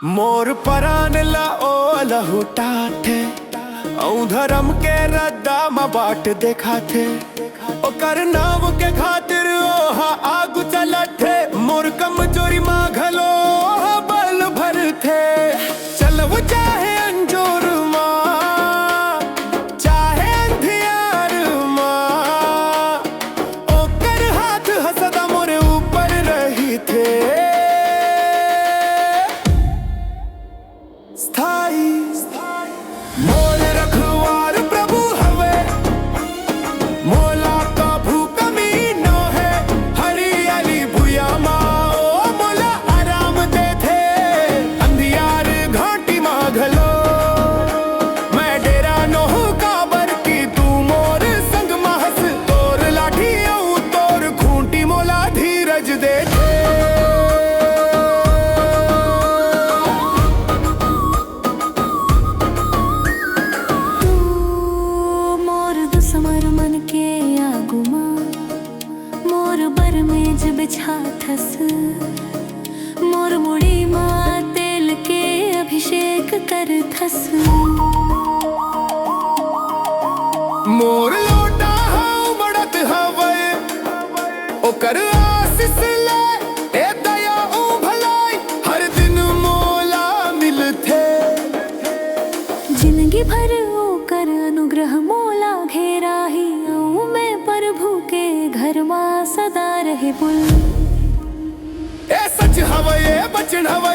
मोर परान ला ओ लहुटा थे औ धर्म के रद्दा म बाट देखा थे ओ कर नाव के खातिर ओ हा आगु चला थे मोर कमजोरी मा घलो बल भर थे चल वो चाहे अंजोर मा चाहे अंधियार मा ओ कर हाथ हसदा मोरे ऊपर रही थे स्थाई मोर रखवार प्रभु हवे मोला का भूकमी नो है हरियाली भूया माओ मोला आराम दे थे अंधियार घाटी माघलो मैं डेरा नोहू काबर की तू मोर संग महस तोर लाठी औ तोर खूंटी मोला धीरज दे थे समर मन के आगुमा मोर बरमेज बिछा थस मोर मुड़ी माँ तेल के अभिषेक कर थस मोर लोटा हाउ बढ़त हवे ओ कर आशीष ले ए दया ओ भलाई हर दिन मोला मिलथे जिंदगी भर ओ कर अनुग्रह मोला घेरा ही आऊं मैं प्रभु के घर मां सदा रहे पुल ए सच हवे ए बचन हवे